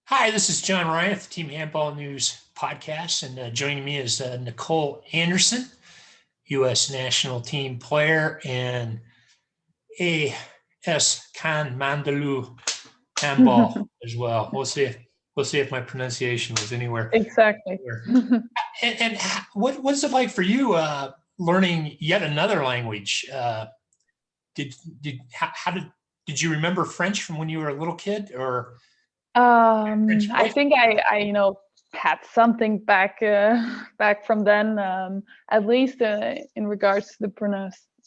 Hi, this is John Ryan of the Team Handball News podcast, and joining me is Nicole Andersen, U.S. national team player and A.S. Cannes Mandelieu handball as well. We'll see if my pronunciation was anywhere. Exactly. And what's it like for you learning yet another language? Did did how did you remember French from when you were a little kid, or French I think I had something back from then, at least in regards to the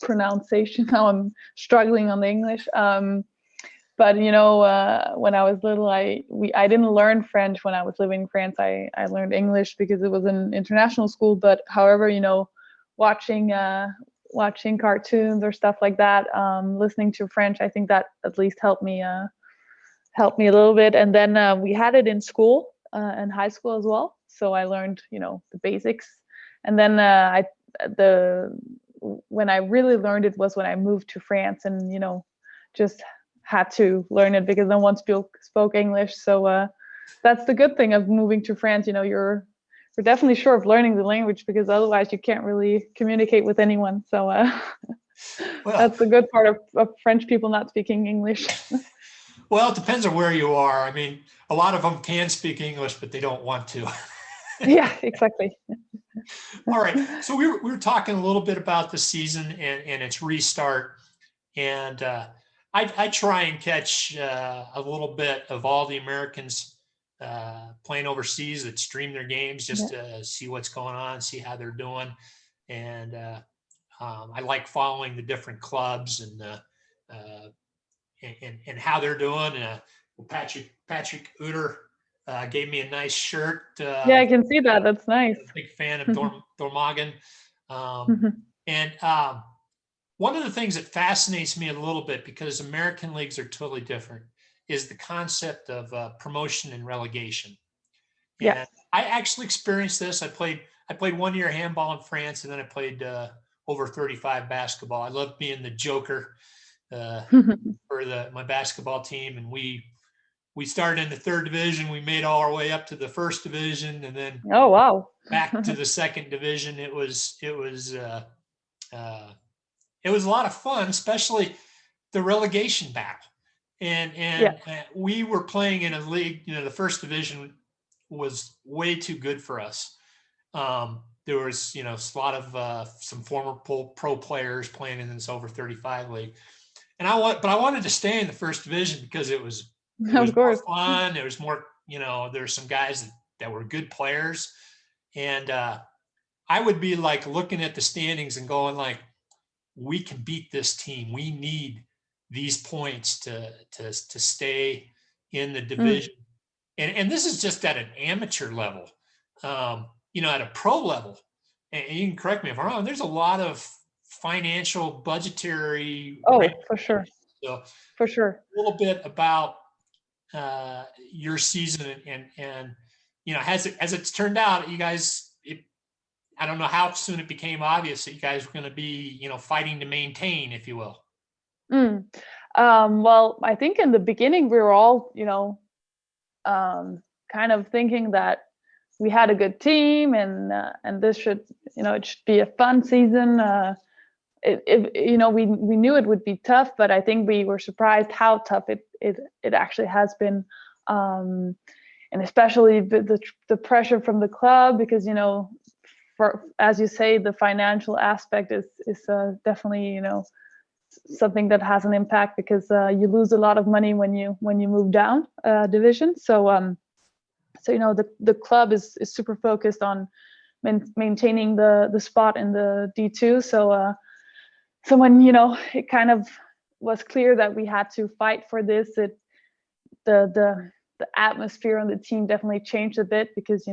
pronunciation. Now I'm struggling on the English. But when I was little, I didn't learn French when I was living in France. I learned English because it was an international school. But however, watching watching cartoons or stuff like that, listening to French, I think that at least helped me a little bit. And then we had it in school, in high school as well. So I learned, the basics. And then I the when I really learned it was when I moved to France, and just had to learn it because no one spoke English. So that's the good thing of moving to France. You're definitely sure of learning the language, because otherwise you can't really communicate with anyone. So well, that's the good part of French people not speaking English. Well, it depends on where you are. I mean, a lot of them can speak English, but they don't want to. Yeah, exactly. All right. So we were talking a little bit about the season and its restart. And I try and catch a little bit of all the Americans playing overseas that stream their games, just to see what's going on, see how they're doing. And I like following the different clubs uh, and how they're doing. Patrick Uter gave me a nice shirt. Yeah, I can see that. That's nice. Big fan of Dormagen. And one of the things that fascinates me a little bit, because American leagues are totally different, is the concept of promotion and relegation. Yeah. And I actually experienced this. I played 1 year handball in France, and then I played over 35 basketball. I loved being the joker for my basketball team, and we started in the third division. We made all our way up to the first division, and then Oh, wow. back to the second division. It was a lot of fun, especially the relegation battle. And Yeah. we were playing in a league. The first division was way too good for us. There was a lot of some former pro players playing in this over 35 league. But I wanted to stay in the first division because it was Of more course. fun. There was more, there's some guys that were good players. And I would be like looking at the standings and going like, we can beat this team. We need these points to stay in the division. And this is just at an amateur level. At a pro level, and you can correct me if I'm wrong, there's a lot of financial, budgetary. For sure. So For sure. a little bit about your season and as it's turned out, you guys. I don't know how soon it became obvious that you guys were going to be fighting to maintain, if you will. Well, I think in the beginning we were all kind of thinking that we had a good team, and this should it should be a fun season. We knew it would be tough, but I think we were surprised how tough it actually has been, and especially the pressure from the club, because for, as you say, the financial aspect is definitely something that has an impact, because you lose a lot of money when you move down division. So the club is super focused on maintaining the spot in the D2. So when it kind of was clear that we had to fight for this, the atmosphere on the team definitely changed a bit, because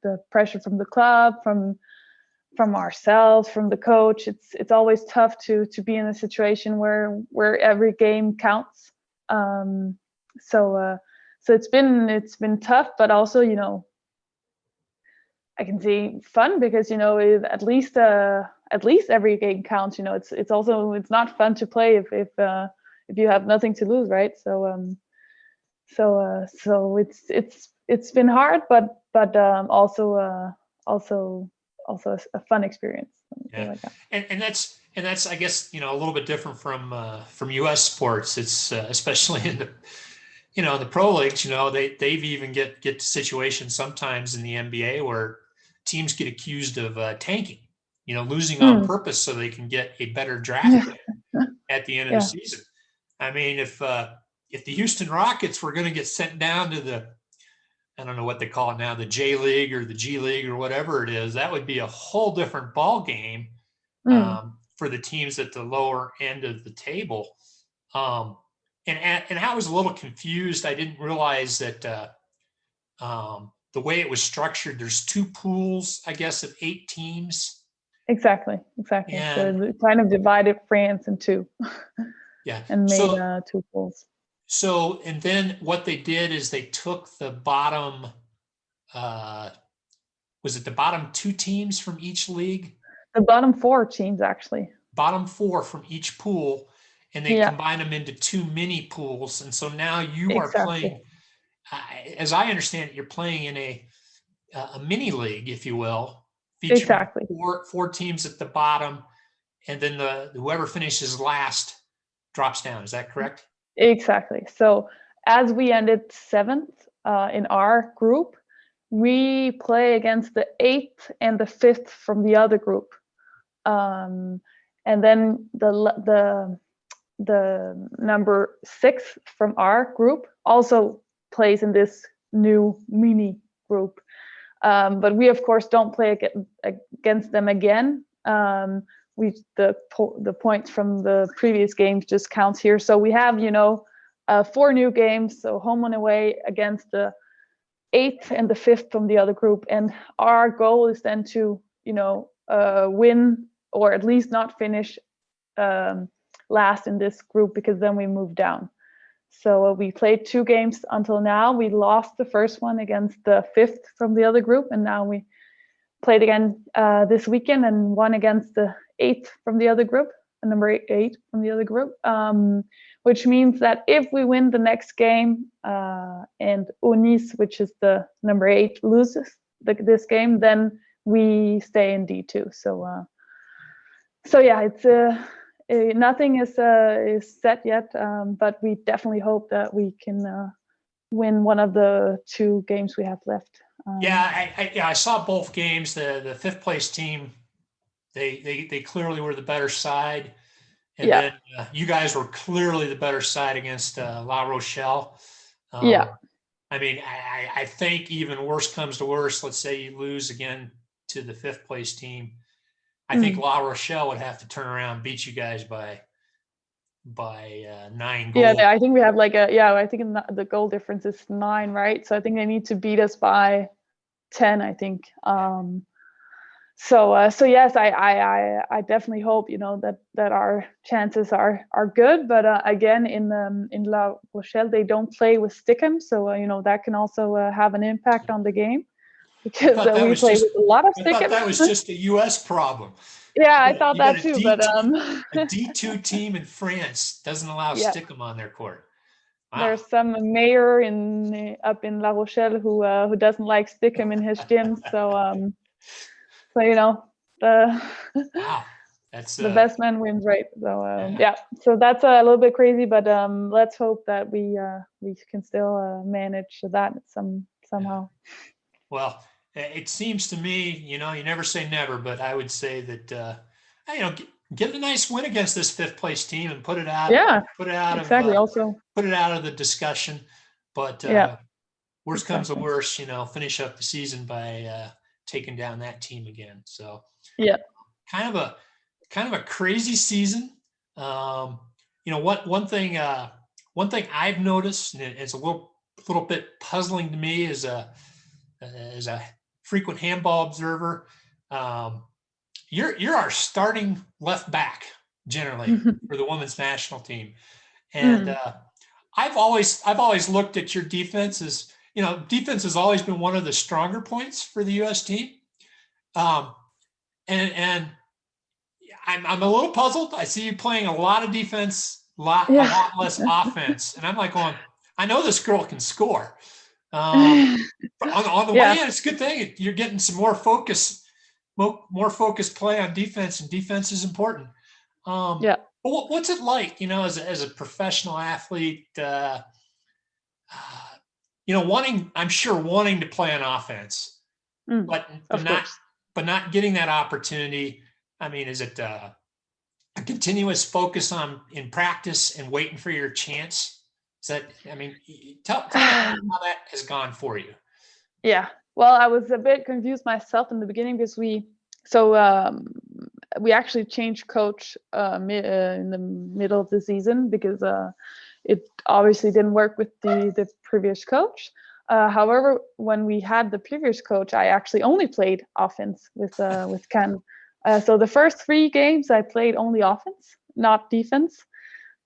the pressure from the club, from ourselves, from the coach, it's always tough to be in a situation where every game counts. So it's been tough, but also I can say fun, because at least every game counts. It's not fun to play if you have nothing to lose, right? So So it's been hard, but also a fun experience. Yeah, Like that. and that's I guess a little bit different from U.S. sports. It's especially in the pro leagues. They've even get to situations sometimes in the NBA where teams get accused of tanking. Losing on purpose so they can get a better draft Yeah, pick at the end of the yeah, season. I mean, if the Houston Rockets were going to get sent down to the I don't know what they call it now, the J League or the G League or whatever it is, that would be a whole different ball game mm, for the teams at the lower end of the table. Um, and I was a little confused. I didn't realize that the way it was structured, there's two pools, I guess, of 8 teams. exactly. And So it kind of divided France in two yeah, and made so two pools. and then what they did is they took the bottom. Uh, was it the bottom 2 teams from each league? The bottom 4 teams, actually. Bottom 4 from each pool, and they Yeah, combine them into 2 mini pools. And so now you are exactly. playing, as I understand it, you're playing in a mini league, if you will, featuring Exactly. four teams at the bottom, and then whoever finishes last drops down. Is that correct? Exactly. So as we ended 7th in our group, we play against the 8th and the 5th from the other group. And then the number 6 from our group also plays in this new mini group. But we of course don't play against them again. The points from the previous games just counts here. So we have 4 new games, so home and away against the 8th and the 5th from the other group, and our goal is then to win, or at least not finish last in this group, because then we move down. So we played 2 games until now. We lost the first one against the 5th from the other group, and now we played again this weekend and won against the 8th from the other group, number 8 from the other group, which means that if we win the next game and Unis, which is the number 8, loses this game, then we stay in D2. So yeah, it's nothing is set yet, but we definitely hope that we can win one of the 2 games we have left. Yeah, I saw both games. The 5th place team, they clearly were the better side, and Yeah, then you guys were clearly the better side against La Rochelle. yeah, I mean, I think even worse comes to worse. Let's say you lose again to the 5th place team. I think La Rochelle would have to turn around and beat you guys by 9 goals. yeah. I think we have I think the goal difference is 9, right? So I think they need to beat us by 10, I think. So yes, I definitely hope that our chances are good. But again, in La Rochelle, they don't play with Stickham, so that can also have an impact on the game, because we play with a lot of I thought Stickham. that was just a U.S. problem. Yeah, I thought You got that too. But a D2 team in France doesn't allow yeah, Stickham on their court. Wow. there's some mayor up in La Rochelle who doesn't like Stickham in his gym. So the Wow. That's the best man wins, right? So yeah, so that's a little bit crazy, but let's hope that we can still manage that somehow. Well, it seems to me, you never say never, but I would say that get a nice win against this 5th place team and put it out. Yeah, Put it out exactly. of Also, put it out of the discussion. But yeah, worst comes to exactly. worst, finish up the season by taking down that team again. So Yeah, kind of a crazy season. One thing I've noticed, and it's a little bit puzzling to me as a frequent handball observer. You're our starting left back generally for the women's national team, and I've always looked at your defense as defense has always been one of the stronger points for the U.S. team, and I'm a little puzzled. I see you playing a lot of defense, a lot less offense, and I'm like going, I know this girl can score. On the one Yeah. hand, it's a good thing you're getting some more focused play on defense, and defense is important. Yeah. But what's it like, as a professional athlete? I'm sure wanting to play on offense, but Of course. not getting that opportunity. I mean, is it a continuous focus in practice and waiting for your chance? Tell me how that has gone for you. Yeah. Well, I was a bit confused myself in the beginning because we actually changed coach in the middle of the season because it obviously didn't work with the previous coach. However, when we had the previous coach, I actually only played offense with Cannes. So the first 3 games I played only offense, not defense.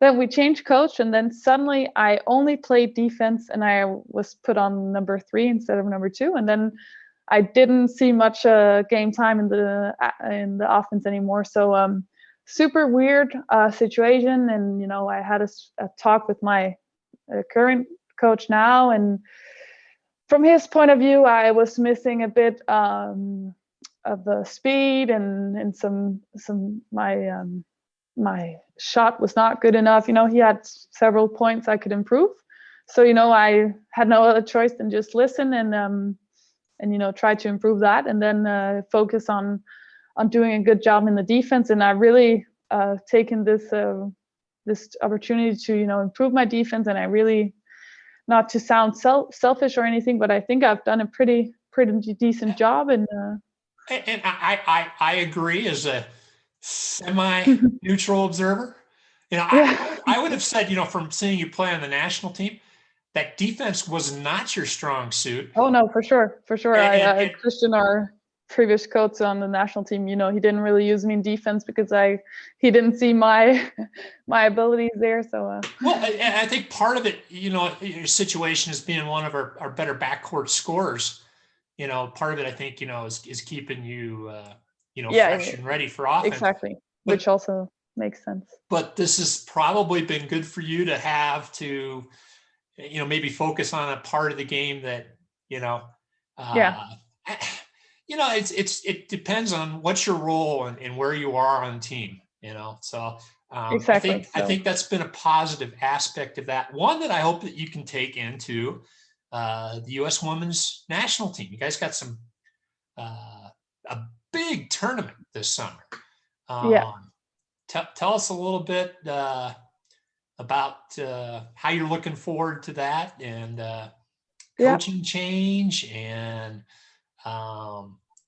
Then we changed coach, and then suddenly I only played defense, and I was put on number 3 instead of number 2. And then I didn't see much game time in the offense anymore. So super weird situation. And I had a talk with my current coach now, and from his point of view, I was missing a bit of the speed and some my shot was not good enough. He had several points I could improve. So I had no other choice than just listen and try to improve that, and then focus on doing a good job in the defense. And I really taken this opportunity to improve my defense. And I really, not to sound selfish or anything, but I think I've done a pretty decent job. And I agree as a semi-neutral observer. I would have said, from seeing you play on the national team, that defense was not your strong suit. Oh no, for sure. Christian, our previous coach on the national team, he didn't really use me in defense because he didn't see my abilities there. So well, I think part of it, your situation as being one of our better backcourt scorers, part of it, I think, is keeping you, fresh and ready for offense. Exactly, which also makes sense. But this has probably been good for you to have to, maybe focus on a part of the game that, it depends on what's your role and where you are on the team, so exactly. I think that's been a positive aspect of that. One that I hope that you can take into the U.S. women's national team. You guys got some a big tournament this summer. Tell us a little bit about how you're looking forward to that, and coaching change and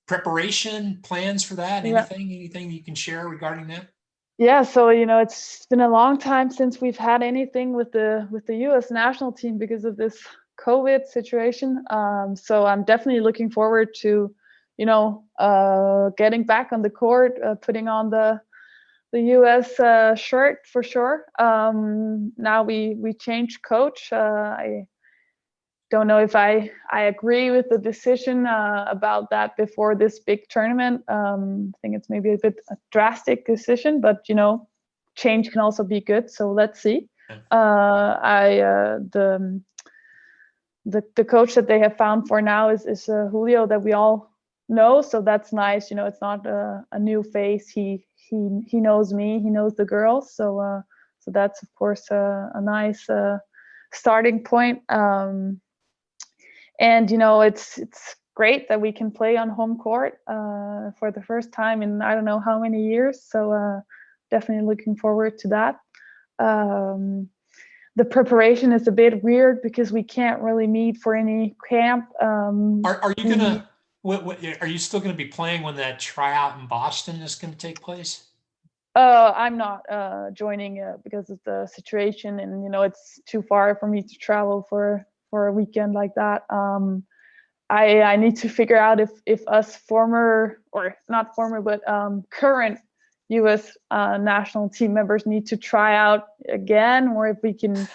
preparation plans for that. Anything you can share regarding that? Yeah, so it's been a long time since we've had anything with the U.S. national team because of this COVID situation. So I'm definitely looking forward to getting back on the court, putting on the U.S. shirt for sure. Now we changed coach. I don't know if I agree with the decision about that before this big tournament. I think it's maybe a bit a drastic decision, but change can also be good. So let's see. The coach that they have found for now is Julio, that we all know. So that's nice. It's not a new face. He knows me. He knows the girls. So that's of course a nice starting point. And it's great that we can play on home court for the first time in I don't know how many years. So definitely looking forward to that. The preparation is a bit weird because we can't really meet for any camp. Are you gonna? Are you still going to be playing when that tryout in Boston is going to take place? I'm not joining because of the situation, and it's too far for me to travel for a weekend like that. I need to figure out if us former, or not former, but current U.S. National team members need to try out again, or if we can,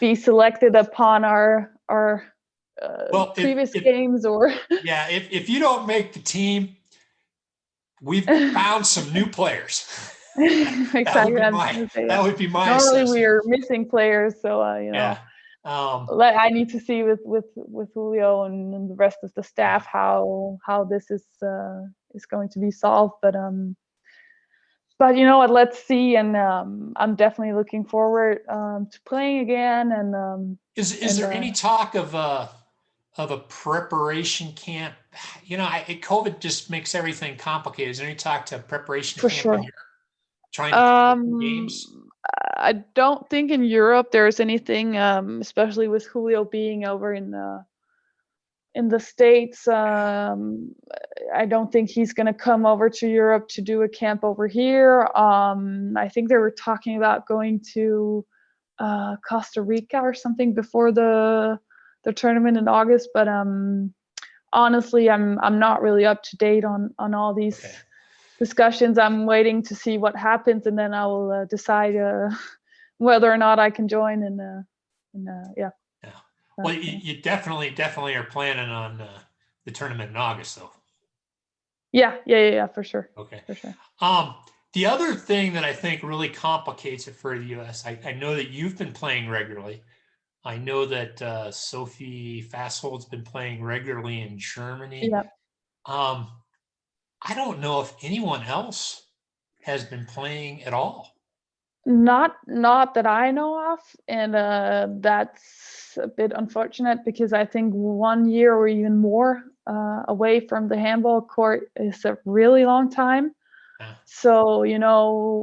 be selected upon our previous games, or yeah, if you don't make the team, we've found some new players. Exactly. I was gonna say, that would be my normally we assessment. are missing players, so Yeah. I need to see with Julio and the rest of the staff how this is going to be solved. But you know what? Let's see. And I'm definitely looking forward to playing again. Is there any talk of a preparation camp? COVID just makes everything complicated. Is there any talk to preparation for camp in sure. Europe, trying to play some games? I don't think in Europe there's anything, especially with Julio being over in the States. I don't think he's going to come over to Europe to do a camp over here. I think they were talking about going to Costa Rica or something before the tournament in August. But honestly, I'm not really up to date on all these discussions. I'm waiting to see what happens, and then I will decide whether or not I can join. Yeah. Well, you definitely are planning on the tournament in August, though. Yeah, for sure. Okay. For sure. The other thing that I think really complicates it for the U.S., I know that you've been playing regularly. I know that Sophie Fasshold's been playing regularly in Germany. Yeah. I don't know if anyone else has been playing at all. Not that I know of, and that's a bit unfortunate because I think 1 year or even more away from the handball court is a really long time. Yeah. So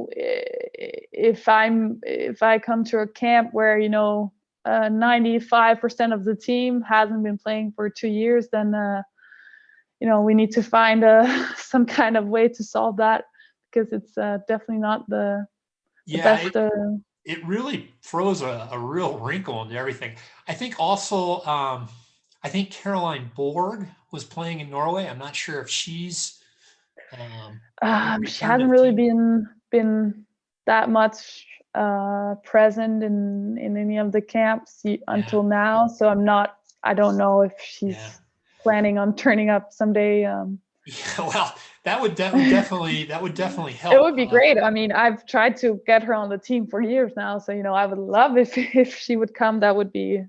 if I come to a camp where 95% of the team hasn't been playing for 2 years, then we need to find some kind of way to solve that, because it's definitely not the best. It really throws a real wrinkle into everything. I think also, I think Caroline Borg was playing in Norway. I'm not sure if she's she hasn't really been that much present in any of the camps until now. So I don't know if she's planning on turning up someday. Well, that would definitely help. It would be great. I mean, I've tried to get her on the team for years now, so I would love if she would come. That would be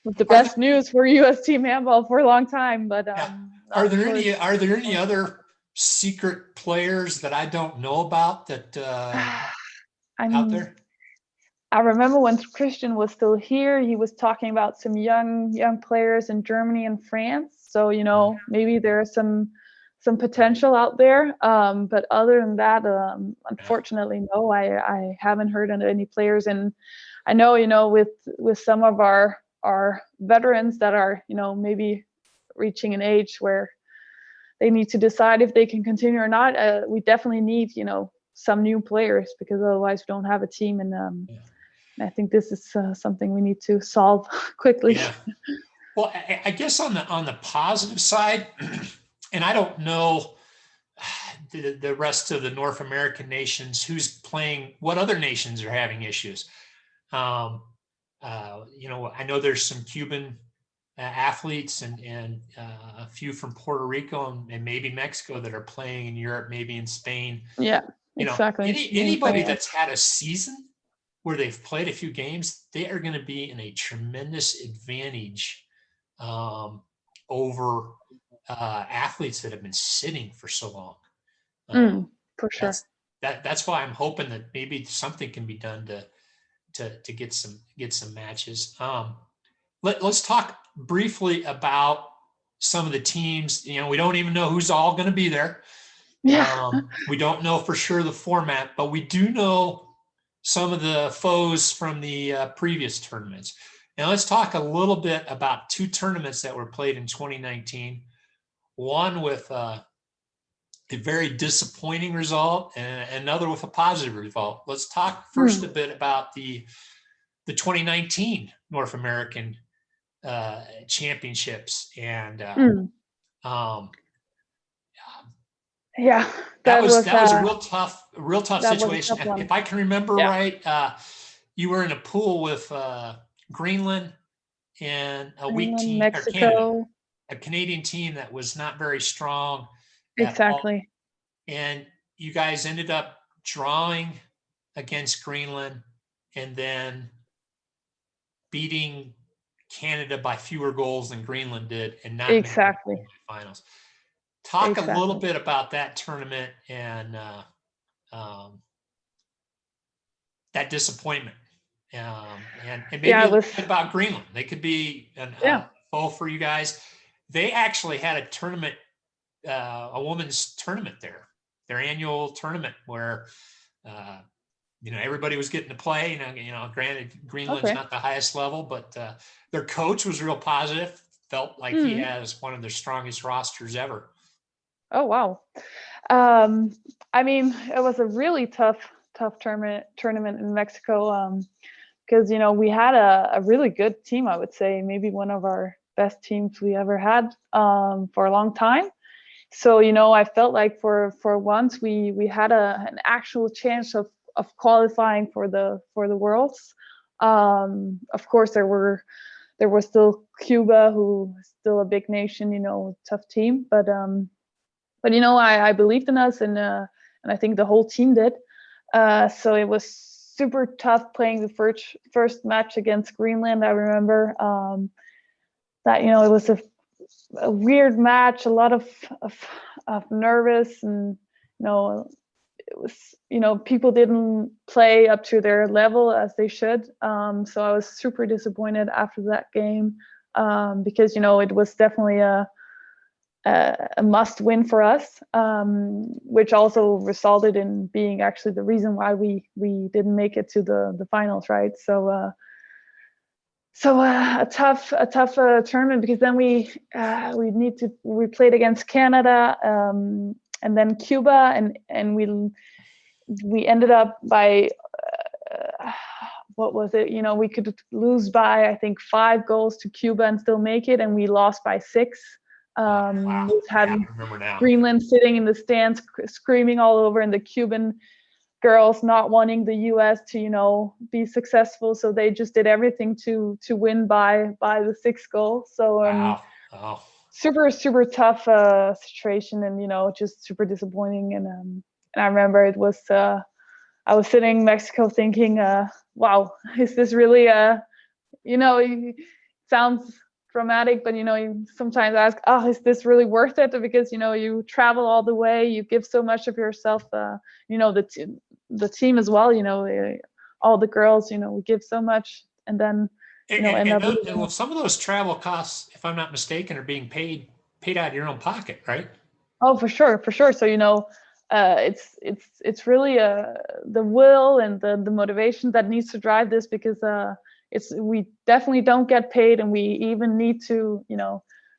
the best news for U.S. team handball for a long time. But are there any other secret players that I don't know about that out there? I remember when Christian was still here, he was talking about some young players in Germany and France. So maybe there's some potential out there. But other than that, unfortunately, no, I haven't heard of any players. And I know with some of our veterans that are maybe reaching an age where they need to decide if they can continue or not. We definitely need some new players, because otherwise we don't have a team. And I think this is something we need to solve quickly. Yeah. Well, I guess on the positive side, and I don't know the rest of the North American nations who's playing, what other nations are having issues. I know there's some Cuban athletes and a few from Puerto Rico and maybe Mexico that are playing in Europe, maybe in Spain. Yeah, exactly. Anybody that's had a season where they've played a few games, they are going to be in a tremendous advantage over athletes that have been sitting for so long. For sure. That's why I'm hoping that maybe something can be done to get some matches. Let's talk briefly about some of the teams. We don't even know who's all going to be there. Yeah. We don't know for sure the format, but we do know some of the foes from the previous tournaments. Now let's talk a little bit about two tournaments that were played in 2019. One with a very disappointing result and another with a positive result. Let's talk first a bit about the 2019 North American championships. And yeah, that was a real tough situation. If I can remember right, you were in a pool with Greenland and a weak team, Mexico. or Canada, a Canadian team that was not very strong. Exactly. And you guys ended up drawing against Greenland and then beating Canada by fewer goals than Greenland did and not Exactly. making the finals. Talk a little bit about that tournament and that disappointment. And maybe a little bit about Greenland. They could be a foe for you guys. They actually had a tournament, a women's tournament there, their annual tournament where, everybody was getting to play. Granted, Greenland's not the highest level, but their coach was real positive. Felt like he has one of their strongest rosters ever. Oh, wow. I mean, it was a really tough tournament in Mexico because, we had a really good team, I would say, maybe one of our best teams we ever had for a long time. So, I felt like for once we had an actual chance of qualifying for the Worlds. Of course, there was still Cuba, who is still a big nation, tough team, but I believed in us, and I think the whole team did. So it was super tough playing the first match against Greenland. I remember that it was a weird match, a lot of nervous, and it was people didn't play up to their level as they should. So I was super disappointed after that game because it was definitely a must win for us, which also resulted in being actually the reason why we didn't make it to the finals, right? So a tough tournament, because then we played against Canada and then Cuba, and we ended up by what was it? We could lose by, I think, 5 goals to Cuba and still make it, and we lost by 6. Wow. Was having I remember now. Greenland sitting in the stands screaming all over, and the Cuban girls not wanting the US to be successful, so they just did everything to win by the 6th goal. So wow. Oh. super tough situation, and just super disappointing. And I remember it was I was sitting in Mexico thinking, wow, is this really it sounds dramatic, but you sometimes ask, oh, is this really worth it? Because you travel all the way, you give so much of yourself, the team as well, all the girls, we give so much, and then and some of those travel costs, if I'm not mistaken, are being paid out of your own pocket, right? Oh, for sure. So it's really the will and the motivation that needs to drive this, because we definitely don't get paid, and we even need to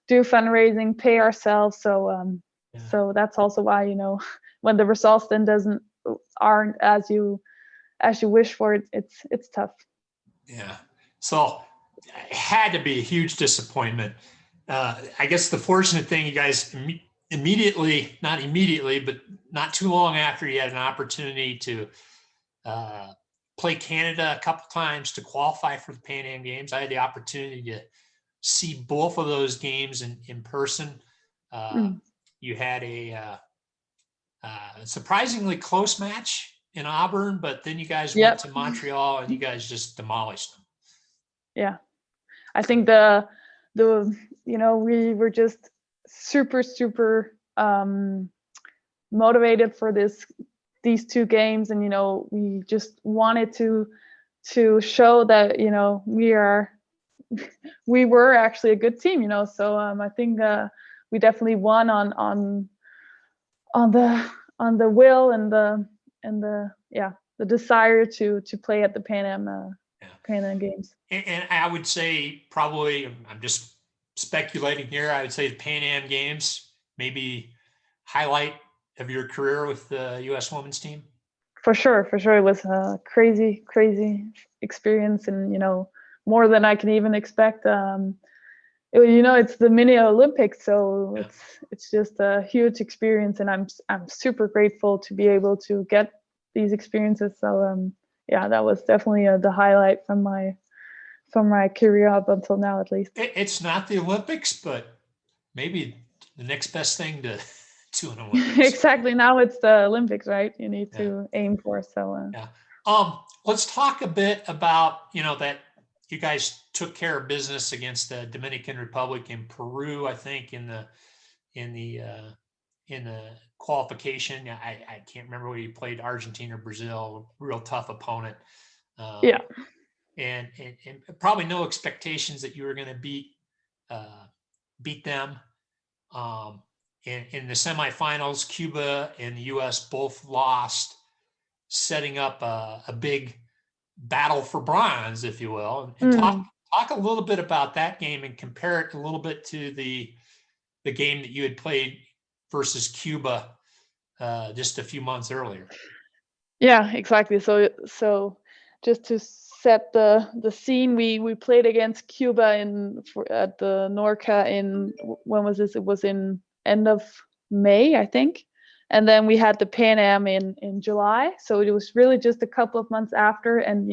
do fundraising, pay ourselves. So so that's also why when the results then aren't as you wish for, it's tough. Yeah. So it had to be a huge disappointment. I guess the fortunate thing, you guys not immediately, but not too long after, you had an opportunity to play Canada a couple times to qualify for the Pan Am Games. I had the opportunity to see both of those games in person. You had a surprisingly close match in Auburn, but then you guys went to Montreal and you guys just demolished them. Yeah, I think we were just super motivated for these 2 games, and we just wanted to show that we were actually a good team, so I think we definitely won on the will and the desire to play at the Pan Am Games. And I would say, probably, I'm just speculating here, I would say the Pan Am Games maybe highlight of your career with the U.S. women's team. For sure. It was a crazy experience, and more than I can even expect. It's the mini Olympics, so it's just a huge experience, and I'm super grateful to be able to get these experiences. So that was definitely the highlight from my career up until now, at least. It's not the Olympics, but maybe the next best thing to to an Olympics. Exactly. Now it's the Olympics, right? You need Yeah. to aim for. So Yeah. Let's talk a bit about, that you guys took care of business against the Dominican Republic and Peru, I think, in the qualification. I can't remember where you played, Argentina or Brazil, real tough opponent. yeah, And probably no expectations that you were going to beat them. In the semifinals, Cuba and the U.S. both lost, setting up a big battle for bronze, if you will. And talk a little bit about that game and compare it a little bit to the game that you had played versus Cuba just a few months earlier. Yeah, exactly. So just to set the scene, we played against Cuba at the Norca when was this? It was in end of May, I think. And then we had the Pan Am in July. So it was really just a couple of months after. And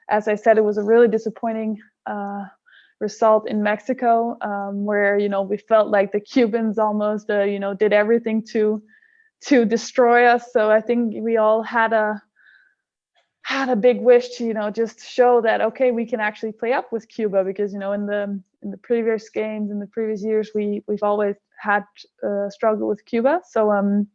as I said, it was a really disappointing result in Mexico, where we felt like the Cubans almost did everything to destroy us. So I think we all had a big wish to just show that, okay, we can actually play up with Cuba, because in the previous games in the previous years we've always had struggle with Cuba. So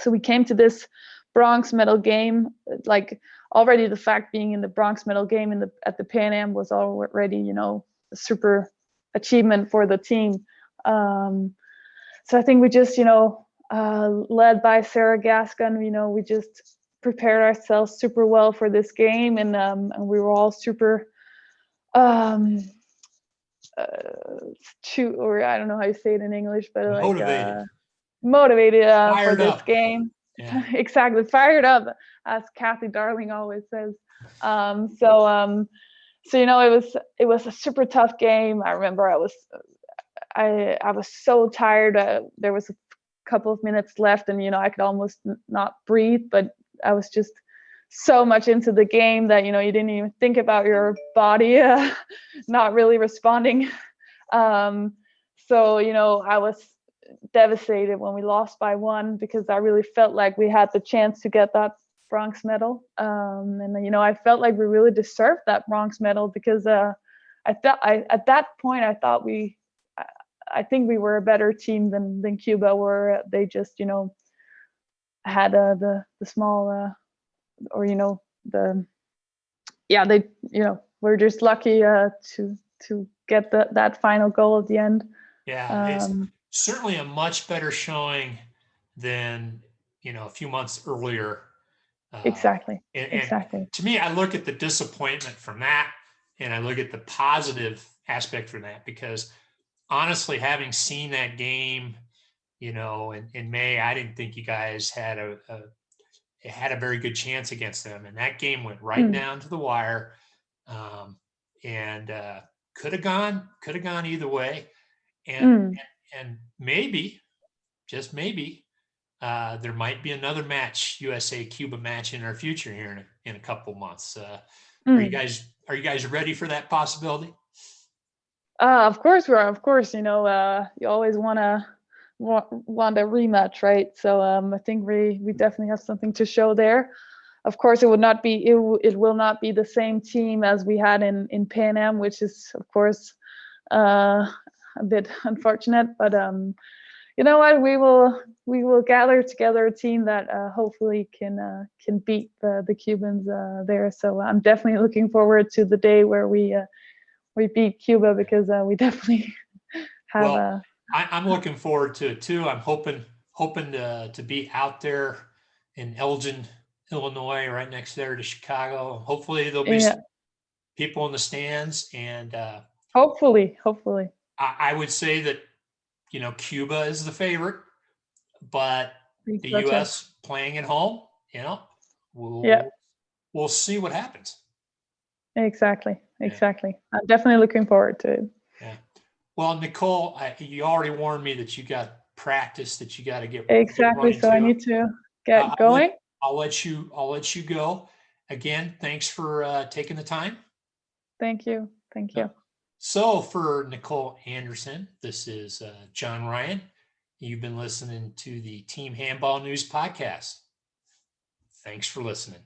we came to this bronze medal game, like already the fact being in the bronze medal game at the Pan Am was already a super achievement for the team. So I think we just led by Sarah Gascon, we just prepared ourselves super well for this game, and we were all super or I don't know how you say it in English, but motivated for this game. Yeah. Exactly, fired up, as Kathy Darling always says. So it was a super tough game. I remember I was so tired. There was a couple of minutes left, and I could almost not breathe, but I was just so much into the game that you didn't even think about your body not really responding. So I was devastated when we lost by 1, because I really felt like we had the chance to get that bronze medal, and I felt like we really deserved that bronze medal, because at that point I think we were a better team than Cuba were. They just had the small they were just lucky to get that final goal at the end. Yeah, it's certainly a much better showing than a few months earlier. Exactly. And to me, I look at the disappointment from that, and I look at the positive aspect from that, because honestly, having seen that game, in May, I didn't think you guys had a very good chance against them, and that game went right down to the wire, and could have gone either way, and maybe, just maybe, there might be another match, USA Cuba match, in our future here in a couple months. Are you guys ready for that possibility? Of course we are. Of course, you always want a rematch, right? So I think we definitely have something to show there. Of course, it will not be the same team as we had in Pan Am, which is of course a bit unfortunate. But you know what? We will gather together a team that hopefully can beat the Cubans there. So I'm definitely looking forward to the day where we beat Cuba, because we definitely have. Well, I'm looking forward to it too. I'm hoping to be out there in Elgin, Illinois, right next there to Chicago. Hopefully there'll be some people in the stands, and hopefully. I would say that Cuba is the favorite, but the U.S. playing at home, we'll see what happens. Exactly. I'm definitely looking forward to it. Yeah. Well, Nicole, you already warned me that you got practice that you got to get exactly. So I need to get going. I'll let you go. Again, thanks for taking the time. Thank you. So for Nicole Andersen, this is John Ryan. You've been listening to the Team Handball News Podcast. Thanks for listening.